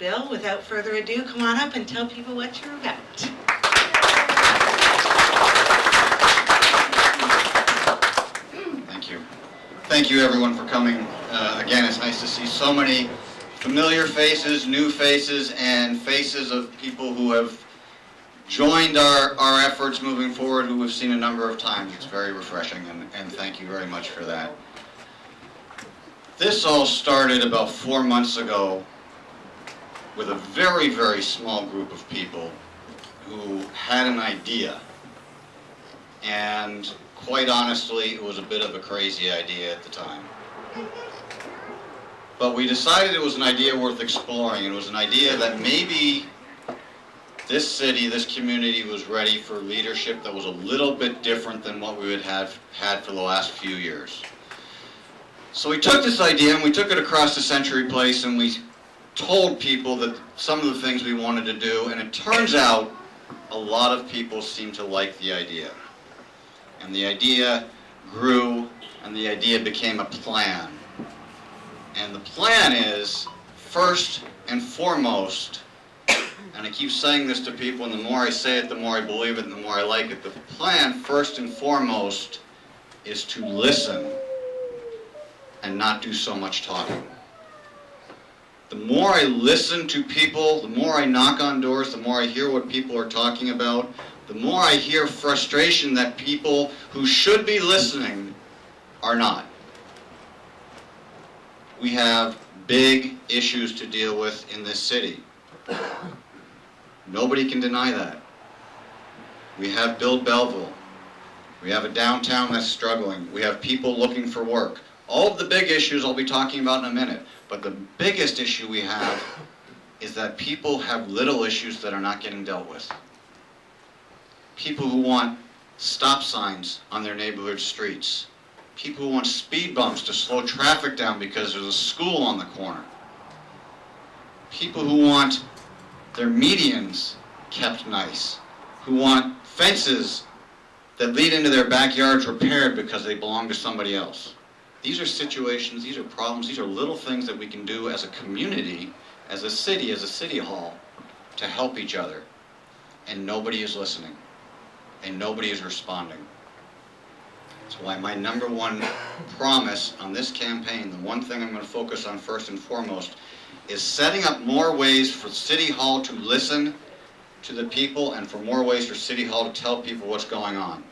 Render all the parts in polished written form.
Bill, without further ado, come on up and tell people what you're about. Thank you. Thank you everyone for coming. Again, it's nice to see so many familiar faces, new faces, and faces of people who have joined our efforts moving forward, who we've seen a number of times. It's very refreshing, and thank you very much for that. This all started about 4 months ago with a very, very small group of people who had an idea. And quite honestly, it was a bit of a crazy idea at the time. But we decided it was an idea worth exploring. It was an idea that maybe this city, this community was ready for leadership that was a little bit different than what we had for the last few years. So we took this idea and we took it across to Century Place and we told people that some of the things we wanted to do, and it turns out a lot of people seem to like the idea. And the idea grew, and the idea became a plan. And the plan is, first and foremost, and I keep saying this to people, and the more I say it, the more I believe it, and the more I like it. The plan, first and foremost, is to listen and not do so much talking. The more I listen to people, the more I knock on doors, the more I hear what people are talking about, the more I hear frustration that people who should be listening are not. We have big issues to deal with in this city. Nobody can deny that. We have Build Belleville. We have a downtown that's struggling. We have people looking for work. All of the big issues I'll be talking about in a minute. But the biggest issue we have is that people have little issues that are not getting dealt with. People who want stop signs on their neighborhood streets. People who want speed bumps to slow traffic down because there's a school on the corner. People who want their medians kept nice. Who want fences that lead into their backyards repaired because they belong to somebody else. These are situations, these are problems, these are little things that we can do as a community, as a city hall, to help each other. And nobody is listening. And nobody is responding. That's why my number one promise on this campaign, the one thing I'm going to focus on first and foremost, is setting up more ways for City Hall to listen to the people and for more ways for City Hall to tell people what's going on.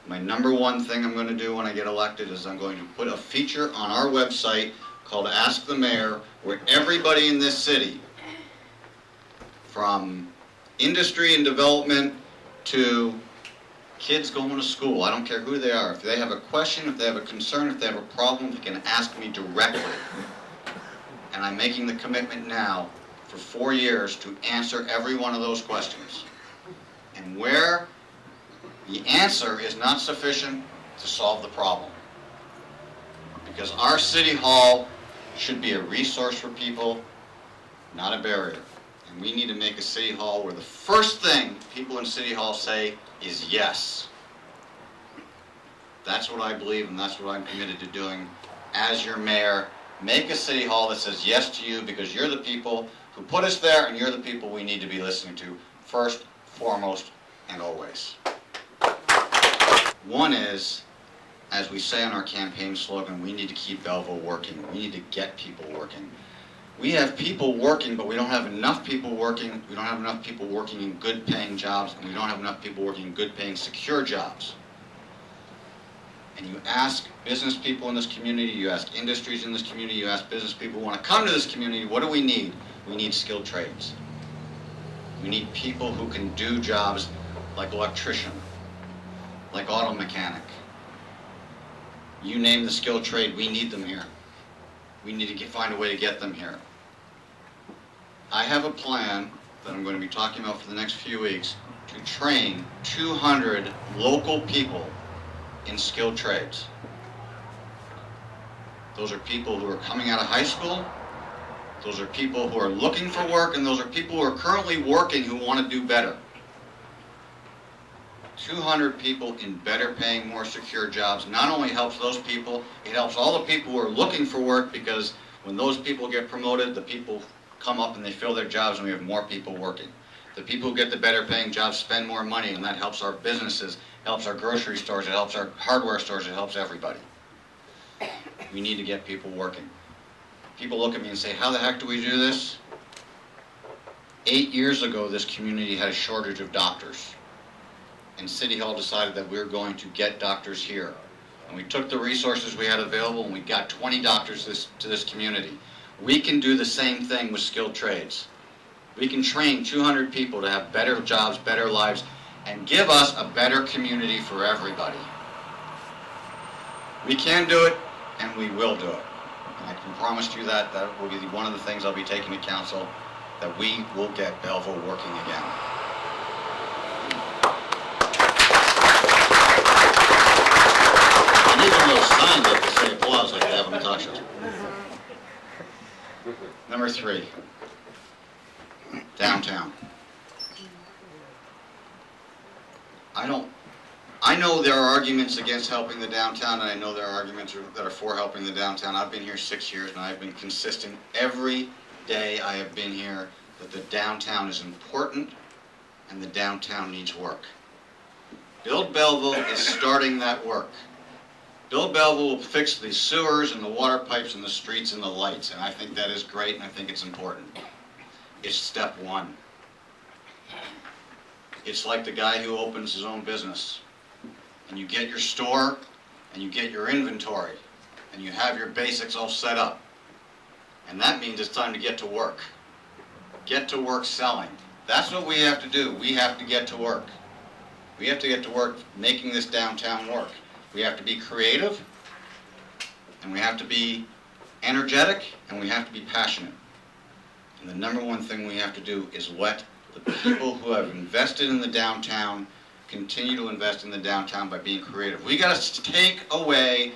My number one thing I'm going to do when I get elected is I'm going to put a feature on our website called Ask the Mayor, where everybody in this city, from industry and development to kids going to school, I don't care who they are, if they have a question, if they have a concern, if they have a problem, they can ask me directly. And I'm making the commitment now for 4 years to answer every one of those questions. And where the answer is not sufficient to solve the problem. Because our City Hall should be a resource for people, not a barrier. And we need to make a City Hall where the first thing people in City Hall say is yes. That's what I believe, and that's what I'm committed to doing as your mayor. Make a City Hall that says yes to you because you're the people who put us there, and you're the people we need to be listening to first, foremost, and always. One is, as we say in our campaign slogan, we need to keep Belleville working. We need to get people working. We have people working, but we don't have enough people working. We don't have enough people working in good-paying jobs, and we don't have enough people working in good-paying, secure jobs. And you ask business people in this community, you ask industries in this community, you ask business people who want to come to this community, what do we need? We need skilled trades. We need people who can do jobs like electrician, like auto mechanic. You name the skilled trade, we need them here. We need to find a way to get them here. I have a plan that I'm going to be talking about for the next few weeks to train 200 local people in skilled trades. Those are people who are coming out of high school, those are people who are looking for work, and those are people who are currently working who want to do better. 200 people in better paying, more secure jobs not only helps those people, it helps all the people who are looking for work, because when those people get promoted, the people come up and they fill their jobs and we have more people working. The people who get the better paying jobs spend more money, and that helps our businesses, helps our grocery stores, it helps our hardware stores, it helps everybody. We need to get people working. People look at me and say, how the heck do we do this? 8 years ago, this community had a shortage of doctors. And City Hall decided that we were going to get doctors here. And we took the resources we had available and we got 20 doctors to this community. We can do the same thing with skilled trades. We can train 200 people to have better jobs, better lives, and give us a better community for everybody. We can do it, and we will do it. And I can promise you that will be one of the things I'll be taking to council, that we will get Belleville working again. I need one of those signs that can say applause like they have in the talk shows. Number 3, downtown. I know there are arguments against helping the downtown, and I know there are arguments that are for helping the downtown. I've been here 6 years, and I've been consistent every day I have been here that the downtown is important and the downtown needs work. Build Belleville is starting that work. Build Belleville will fix the sewers and the water pipes and the streets and the lights, and I think that is great, and I think it's important. It's step 1. It's like the guy who opens his own business. And you get your store, and you get your inventory, and you have your basics all set up. And that means it's time to get to work. Get to work selling. That's what we have to do. We have to get to work. We have to get to work making this downtown work. We have to be creative, and we have to be energetic, and we have to be passionate. And the number one thing we have to do is let the people who have invested in the downtown continue to invest in the downtown by being creative. We got to take away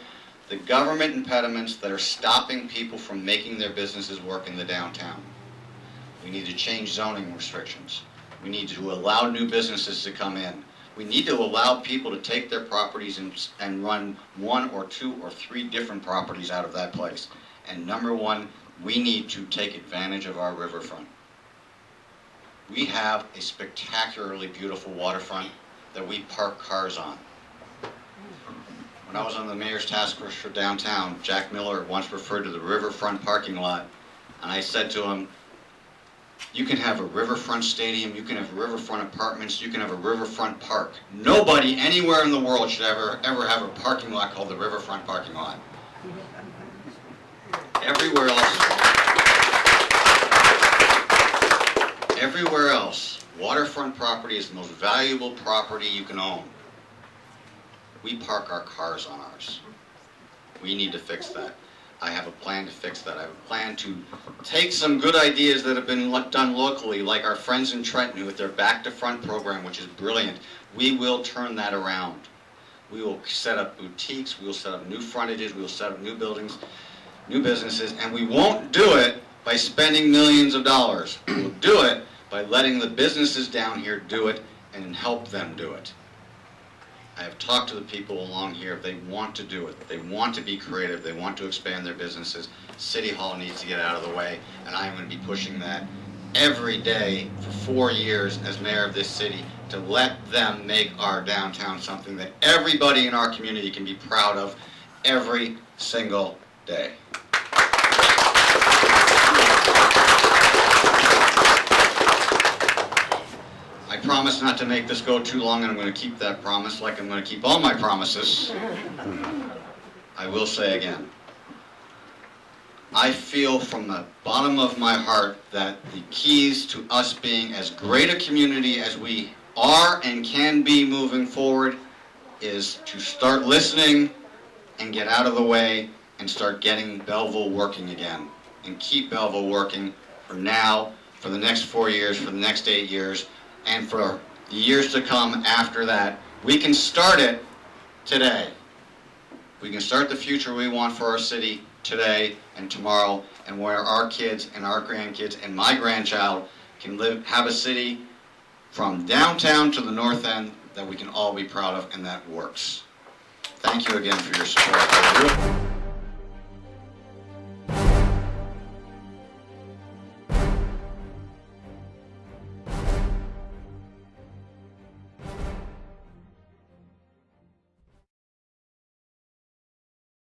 the government impediments that are stopping people from making their businesses work in the downtown. We need to change zoning restrictions. We need to allow new businesses to come in. We need to allow people to take their properties and run 1 or 2 or 3 different properties out of that place. And number 1, we need to take advantage of our riverfront. We have a spectacularly beautiful waterfront that we park cars on. When I was on the mayor's task force for downtown, Jack Miller once referred to the riverfront parking lot, and I said to him, you can have a riverfront stadium, you can have riverfront apartments, you can have a riverfront park. Nobody anywhere in the world should ever have a parking lot called the riverfront parking lot. Everywhere else, waterfront property is the most valuable property you can own. We park our cars on ours. We need to fix that. I have a plan to fix that. I have a plan to take some good ideas that have been done locally, like our friends in Trenton with their Back to Front program, which is brilliant. We will turn that around. We will set up boutiques, we will set up new frontages, we will set up new buildings, new businesses, and we won't do it by spending millions of dollars. We will do it by letting the businesses down here do it and help them do it. I have talked to the people along here. If they want to do it, if they want to be creative, they want to expand their businesses, City Hall needs to get out of the way, and I am going to be pushing that every day for 4 years as mayor of this city to let them make our downtown something that everybody in our community can be proud of every single day. I promise not to make this go too long, and I'm going to keep that promise like I'm going to keep all my promises. I will say again, I feel from the bottom of my heart that the keys to us being as great a community as we are and can be moving forward is to start listening and get out of the way and start getting Belleville working again. And keep Belleville working for now, for the next 4 years, for the next 8 years, and for the years to come after that. We can start it today. We can start the future we want for our city today and tomorrow, and where our kids and our grandkids and my grandchild can have a city from downtown to the north end that we can all be proud of, and that works. Thank you again for your support.